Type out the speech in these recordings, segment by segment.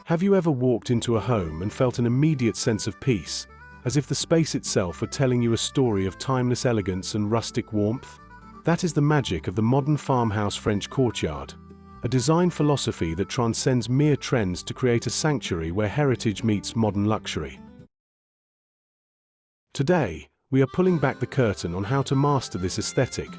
Have you ever walked into a home and felt an immediate sense of peace, as if the space itself were telling you a story of timeless elegance and rustic warmth? That is the magic of the Modern Farmhouse French Courtyard, a design philosophy that transcends mere trends to create a sanctuary where heritage meets modern luxury. Today, we are pulling back the curtain on how to master this aesthetic,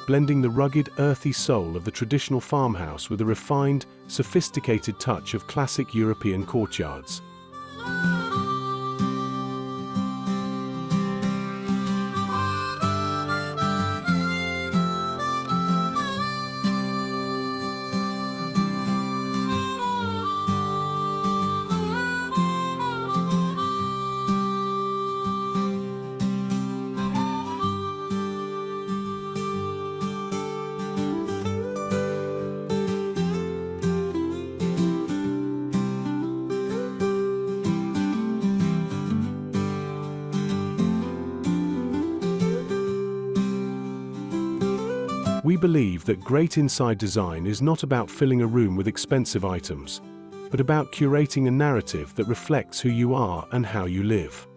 blending the rugged, earthy soul of the traditional farmhouse with a refined, sophisticated touch of classic European courtyards. We believe that great inside design is not about filling a room with expensive items, but about curating a narrative that reflects who you are and how you live.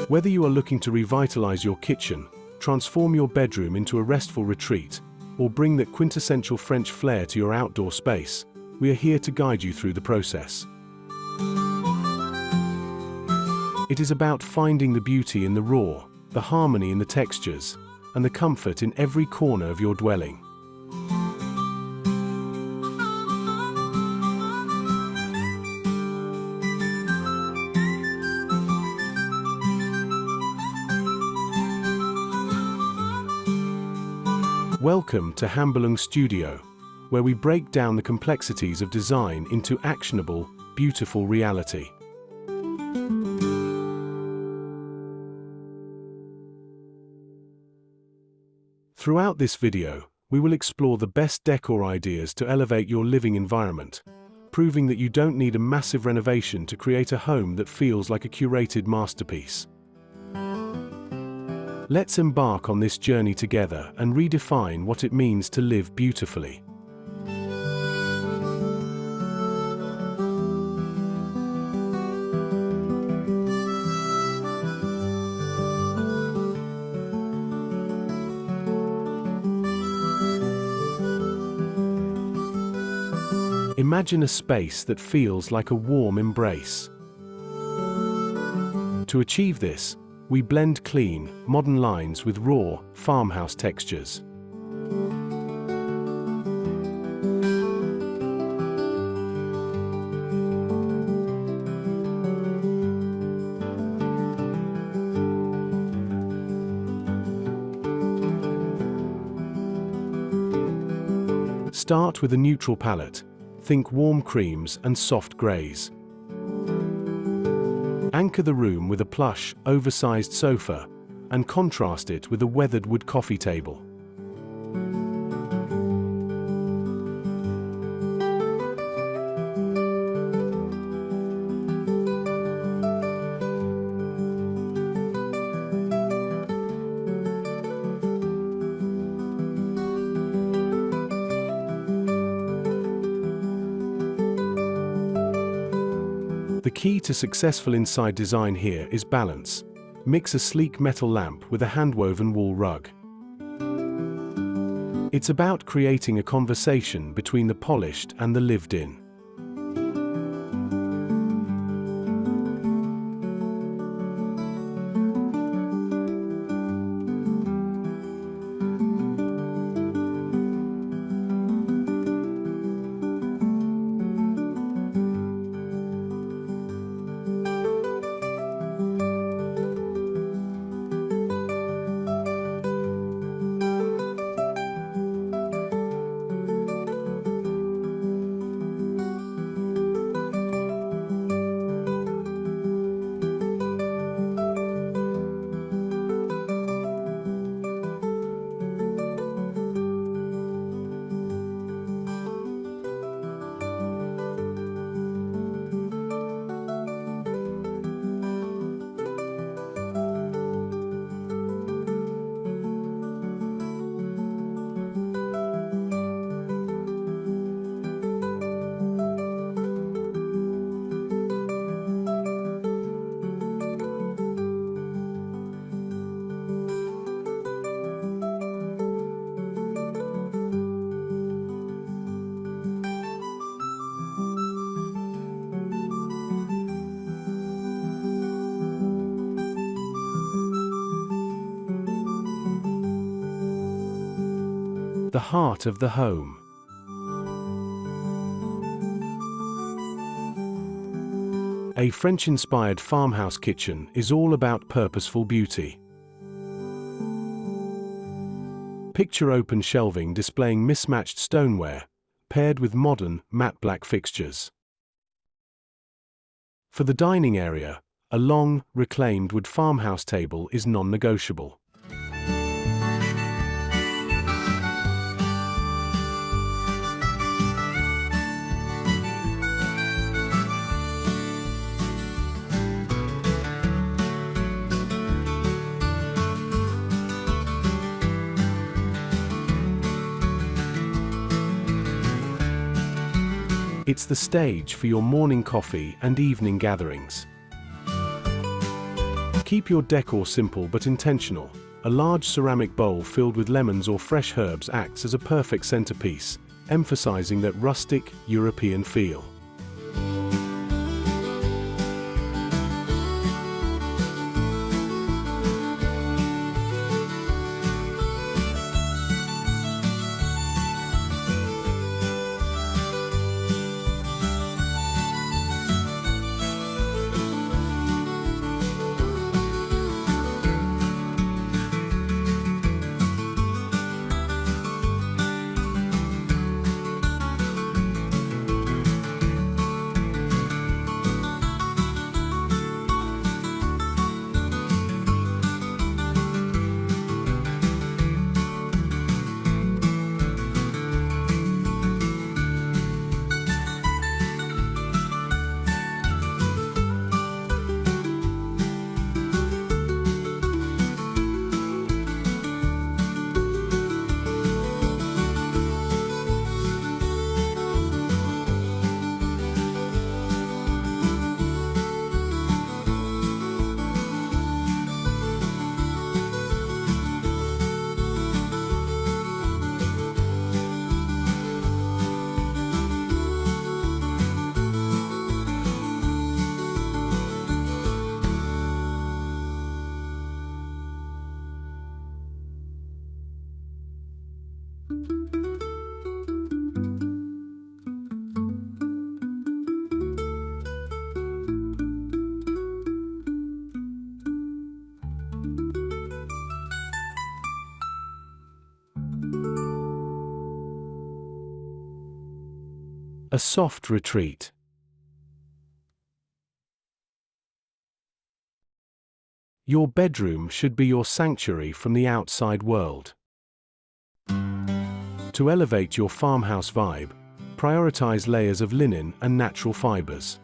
Whether you are looking to revitalize your kitchen, transform your bedroom into a restful retreat, or bring that quintessential French flair to your outdoor space, we are here to guide you through the process. It is about finding the beauty in the raw, the harmony in the textures, and the comfort in every corner of your dwelling. Welcome to Hambelung Studio, where we break down the complexities of design into actionable, beautiful reality. Throughout this video, we will explore the best decor ideas to elevate your living environment, proving that you don't need a massive renovation to create a home that feels like a curated masterpiece. Let's embark on this journey together and redefine what it means to live beautifully. Imagine a space that feels like a warm embrace. To achieve this, we blend clean, modern lines with raw, farmhouse textures. Start with a neutral palette. Think warm creams and soft greys. Anchor the room with a plush, oversized sofa, and contrast it with a weathered wood coffee table. The key to successful inside design here is balance. Mix a sleek metal lamp with a hand-woven wool rug. It's about creating a conversation between the polished and the lived-in. the heart of the home. A French-inspired farmhouse kitchen is all about purposeful beauty. Picture open shelving displaying mismatched stoneware, paired with modern, matte black fixtures. For the dining area, a long, reclaimed wood farmhouse table is non-negotiable. It's the stage for your morning coffee and evening gatherings. Keep your decor simple but intentional. A large ceramic bowl filled with lemons or fresh herbs acts as a perfect centerpiece, emphasizing that rustic, European feel. A soft retreat. Your bedroom should be your sanctuary from the outside world. To elevate your farmhouse vibe, prioritize layers of linen and natural fibers.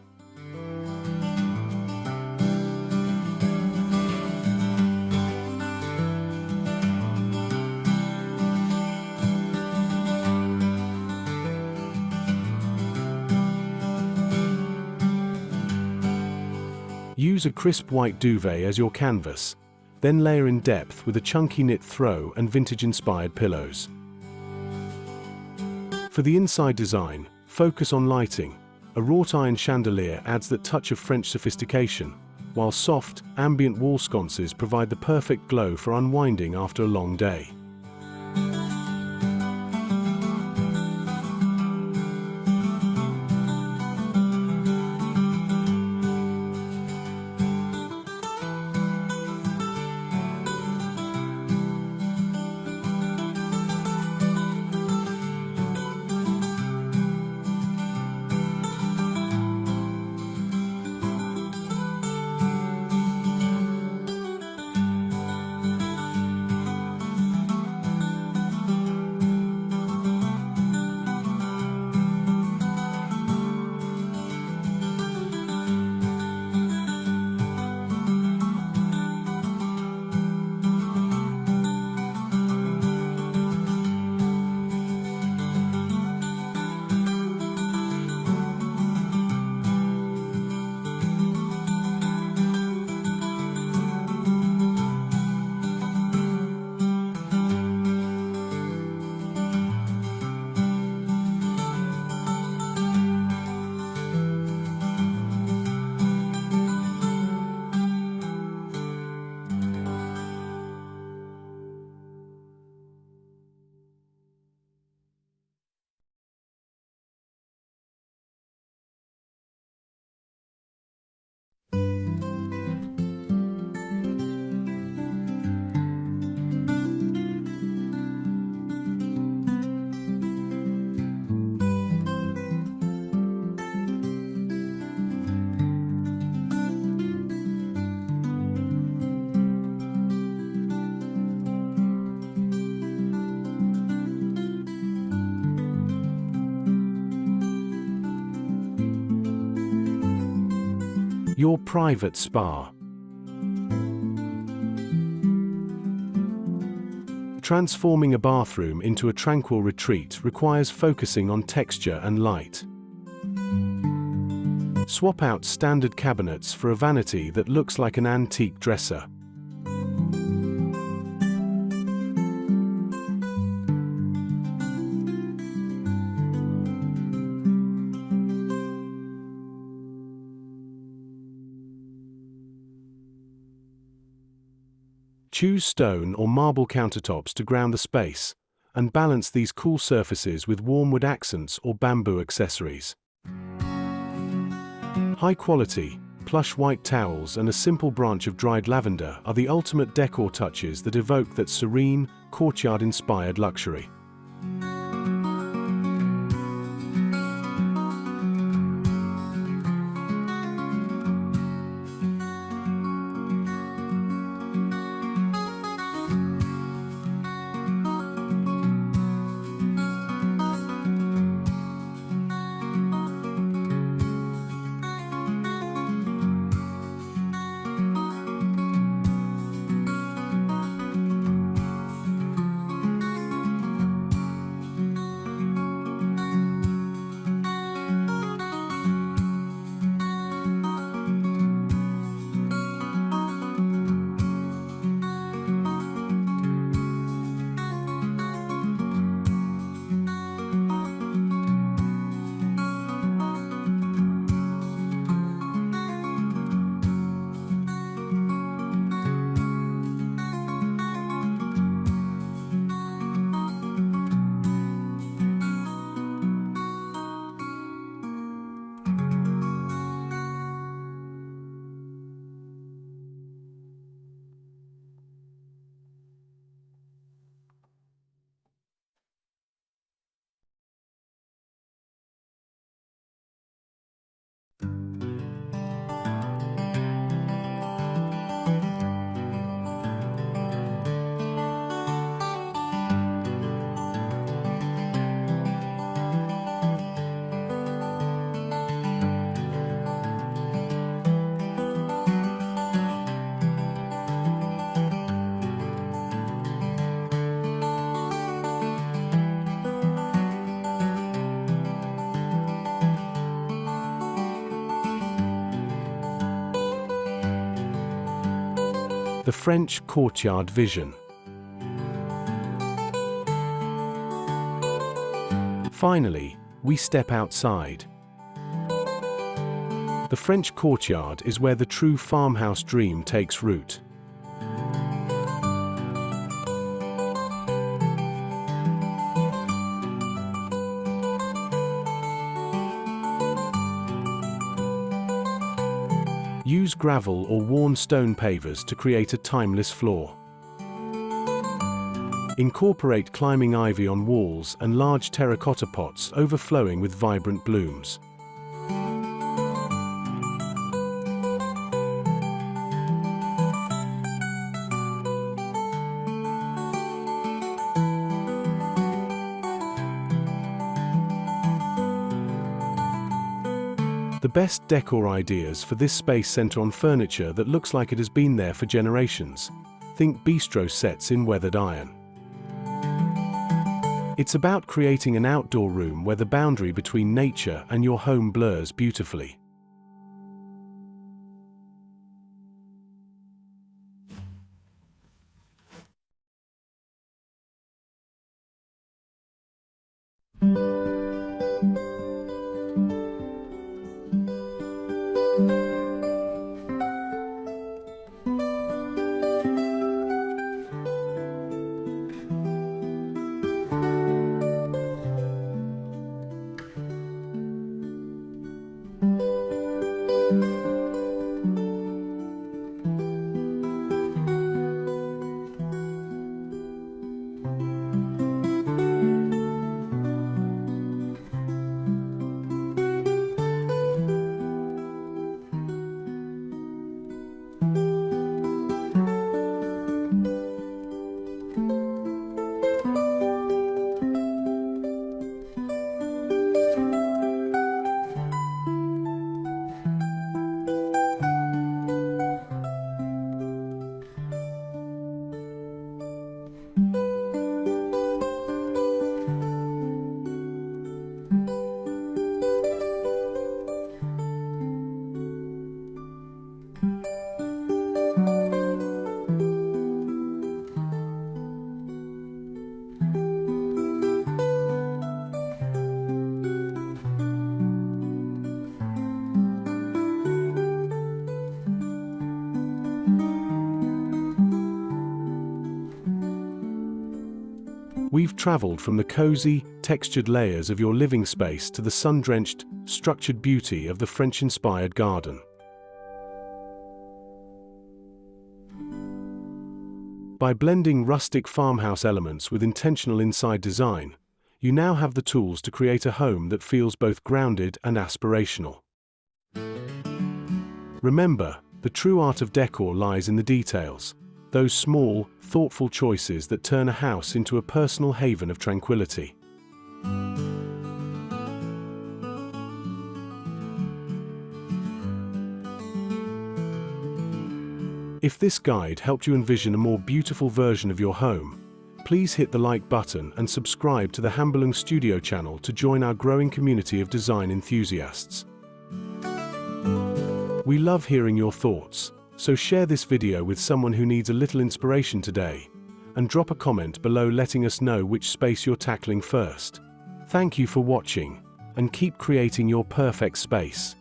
Use a crisp white duvet as your canvas, then layer in depth with a chunky knit throw and vintage-inspired pillows. For the inside design, focus on lighting. A wrought iron chandelier adds that touch of French sophistication, while soft, ambient wall sconces provide the perfect glow for unwinding after a long day. Your private spa. Transforming a bathroom into a tranquil retreat requires focusing on texture and light. Swap out standard cabinets for a vanity that looks like an antique dresser. Choose stone or marble countertops to ground the space, and balance these cool surfaces with warm wood accents or bamboo accessories. High-quality, plush white towels and a simple branch of dried lavender are the ultimate decor touches that evoke that serene, courtyard-inspired luxury. The French Courtyard Vision. Finally, we step outside. The French courtyard is where the true farmhouse dream takes root. Use gravel or worn stone pavers to create a timeless floor. Incorporate climbing ivy on walls and large terracotta pots overflowing with vibrant blooms. The best decor ideas for this space center on furniture that looks like it has been there for generations. Think bistro sets in weathered iron. It's about creating an outdoor room where the boundary between nature and your home blurs beautifully. We've traveled from the cozy, textured layers of your living space to the sun-drenched, structured beauty of the French-inspired garden. By blending rustic farmhouse elements with intentional inside design, you now have the tools to create a home that feels both grounded and aspirational. Remember, the true art of decor lies in the details, those small, thoughtful choices that turn a house into a personal haven of tranquility. If this guide helped you envision a more beautiful version of your home, please hit the like button and subscribe to the Hambelung Studio channel to join our growing community of design enthusiasts. We love hearing your thoughts, so share this video with someone who needs a little inspiration today, and drop a comment below letting us know which space you're tackling first. Thank you for watching, and keep creating your perfect space.